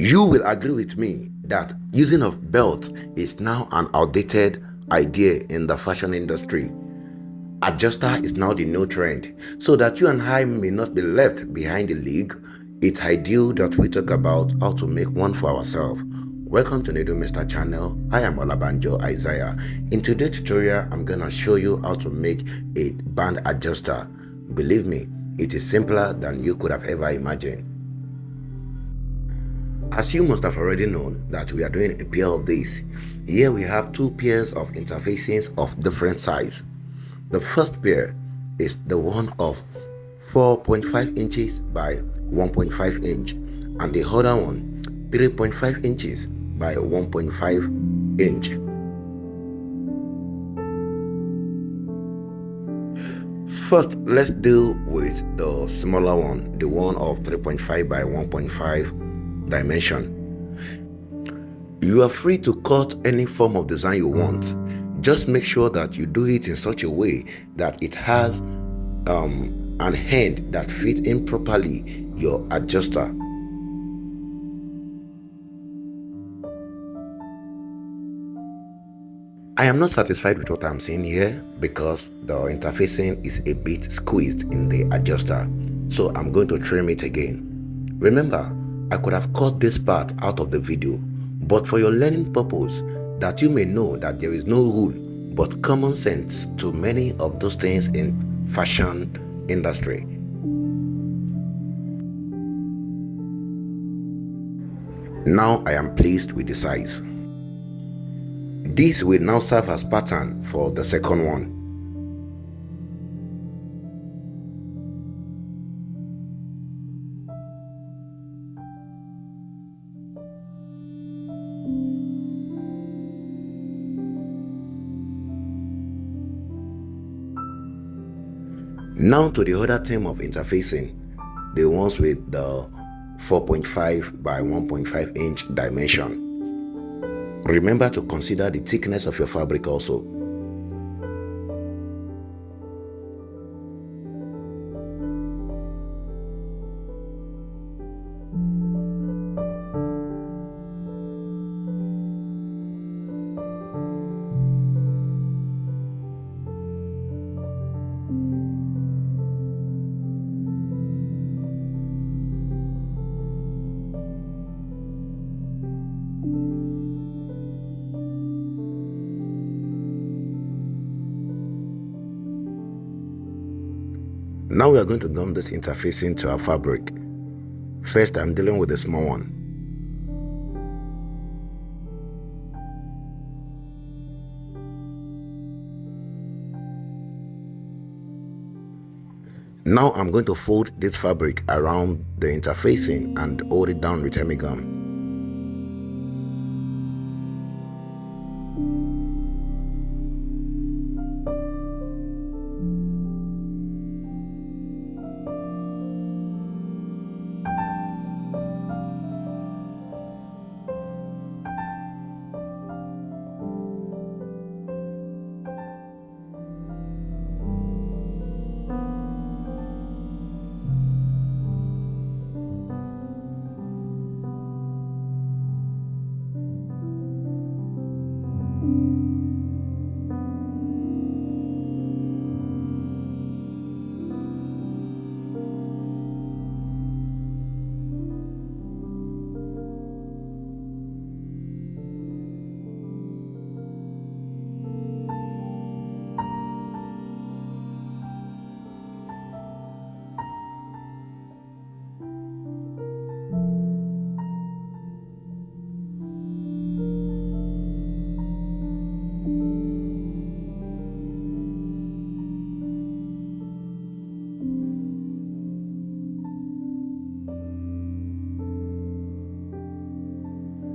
You will agree with me that using of belt is now an outdated idea in the fashion industry. Adjuster is now the new trend. So that you and I may not be left behind the league, it's ideal that we talk about how to make one for ourselves. Welcome to Nedo Mr. Channel. I am Olabanjo Isaiah. In today's tutorial, I'm gonna show you how to make a band adjuster. Believe me, it is simpler than you could have ever imagined. As you must have already known that we are doing a pair of these. Here we have two pairs of interfacings of different size. The first pair is the one of 4.5 inches by 1.5 inch and the other one 3.5 inches by 1.5 inch. First, let's deal with the smaller one, the one of 3.5 by 1.5 dimension. You are free to cut any form of design you want. Just make sure that you do it in such a way that it has an hand that fits in properly your adjuster. I am not satisfied with what I'm seeing here because the interfacing is a bit squeezed in the adjuster, so I'm going to trim it again. Remember, I could have cut this part out of the video, but for your learning purpose, that you may know that there is no rule but common sense to many of those things in fashion industry. Now I am pleased with the size. This will now serve as pattern for the second one. Now to the other term of interfacing, the ones with the 4.5 by 1.5 inch dimension. Remember to consider the thickness of your fabric also. Now we are going to gum this interfacing to our fabric. First, I'm dealing with the small one. Now I'm going to fold this fabric around the interfacing and hold it down with hemi gum.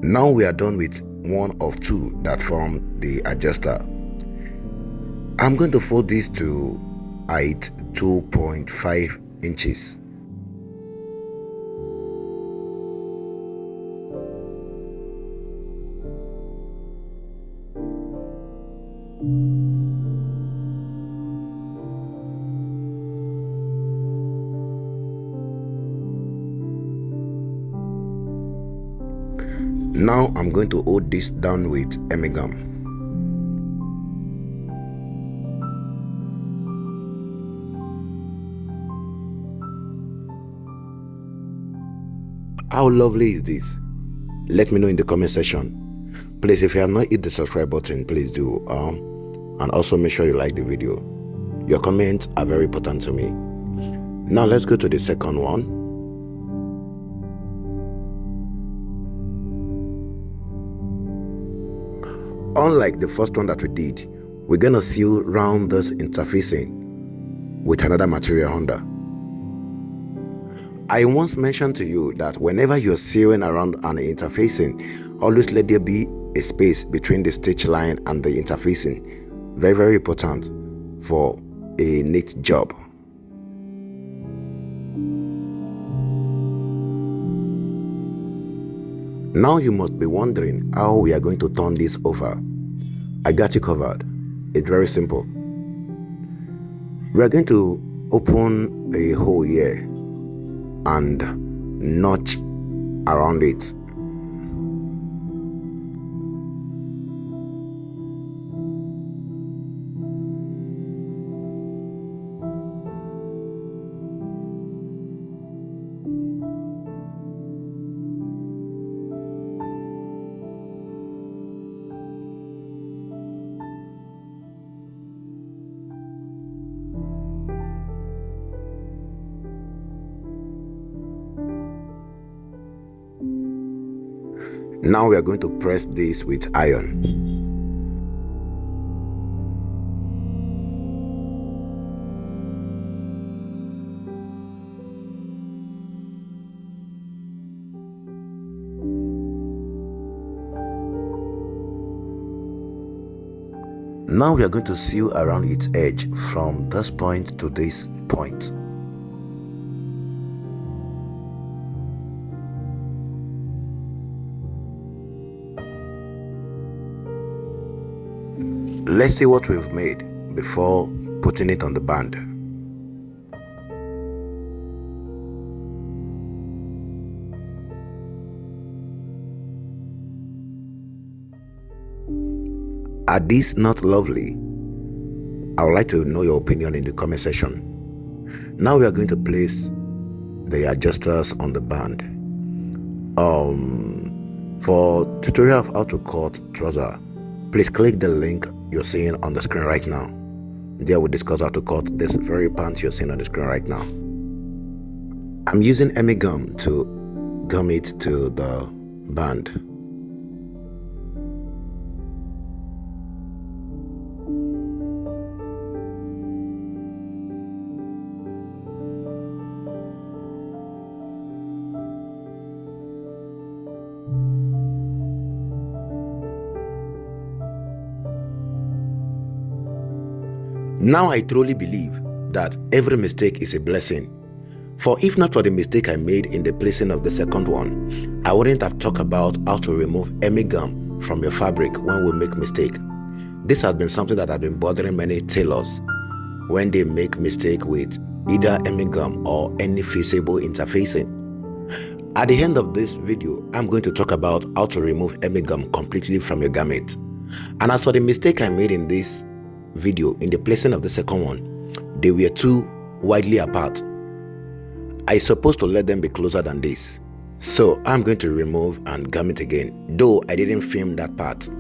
Now we are done with one of two that form the adjuster. I'm going to fold this to height 2.5 inches. Now I'm going to hold this down with emi gum. How lovely is this? Let me know in the comment section. Please, if you have not hit the subscribe button, please do. And also make sure you like the video. Your comments are very important to me. Now let's go to the second one. Unlike the first one that we did, we're gonna seal round this interfacing with another material under. I once mentioned to you that whenever you're sewing around an interfacing, always let there be a space between the stitch line and the interfacing. Very, very important for a neat job. Now you must be wondering how we are going to turn this over. I got you covered. It's very simple. We are going to open a hole here and notch around it. Now we are going to press this with iron. Now we are going to sew around its edge from this point to this point. Let's see what we've made before putting it on the band. Are these not lovely? I would like to know your opinion in the comment section. Now we are going to place the adjusters on the band. For tutorial of how to cut trouser, please click the link you're seeing on the screen right now. There we discuss how to cut this very pants you're seeing on the screen right now. I'm using emi gum to gum it to the band. Now I truly believe that every mistake is a blessing. For if not for the mistake I made in the placing of the second one, I wouldn't have talked about how to remove emi gum from your fabric when we make mistake. This has been something that has been bothering many tailors when they make mistake with either emi gum or any feasible interfacing. At the end of this video, I'm going to talk about how to remove emi gum completely from your garment. And as for the mistake I made in this video in the placing of the second one, they were too widely apart. I supposed to let them be closer than this. So I'm going to remove and gum it again, though I didn't film that part.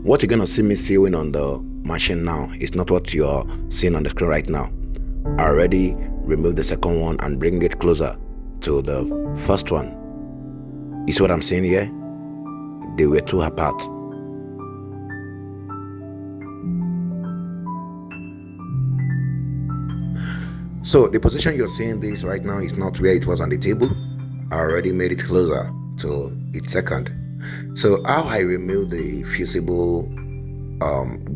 What you're gonna see me sewing on the machine now is not what you're seeing on the screen right now. I already removed the second one and bring it closer to the first one. You see what I'm saying here? They were too apart. So the position you're seeing this right now is not where it was on the table. I already made it closer to its second. So how I remove the fusible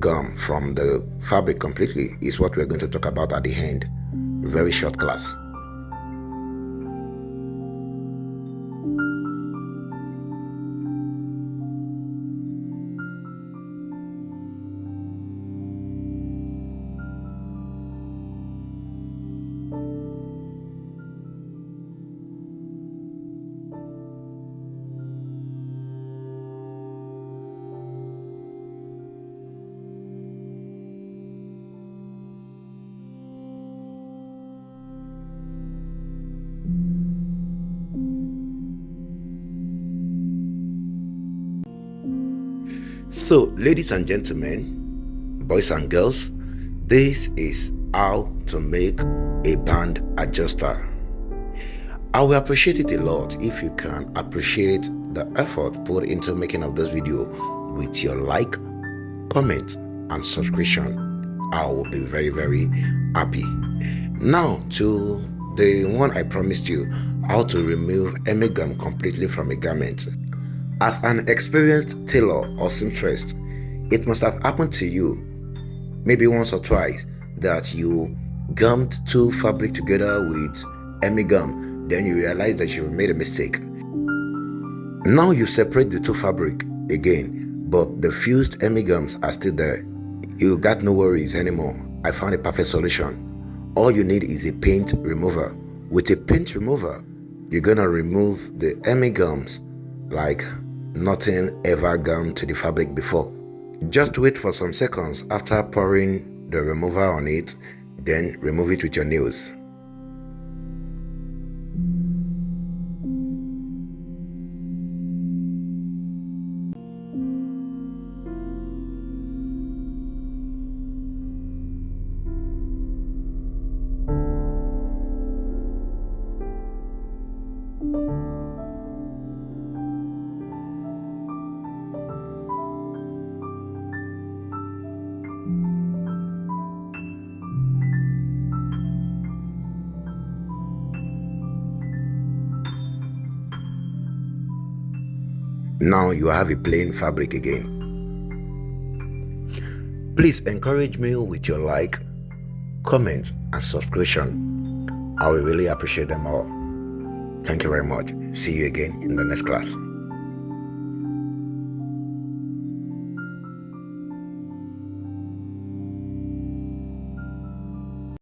gum from the fabric completely is what we're going to talk about at the end. Very short class. So, ladies and gentlemen, boys and girls, this is how to make a band adjuster. I will appreciate it a lot if you can appreciate the effort put into making of this video with your like, comment and subscription. I will be very, very happy. Now to the one I promised you, how to remove any gum completely from a garment. As an experienced tailor or seamstress, it must have happened to you maybe once or twice that you gummed two fabric together with hemi gum, then you realize that you made a mistake. Now you separate the two fabric again, but the fused hemi gums are still there. You got no worries anymore. I found a perfect solution. All you need is a paint remover. With a paint remover, you're gonna remove the hemi gums like nothing ever gummed to the fabric before. Just wait for some seconds after pouring the remover on it, then remove it with your nails. Now you have a plain fabric again. Please encourage me with your like, comment and subscription. I will really appreciate them all. Thank you very much. See you again in the next class.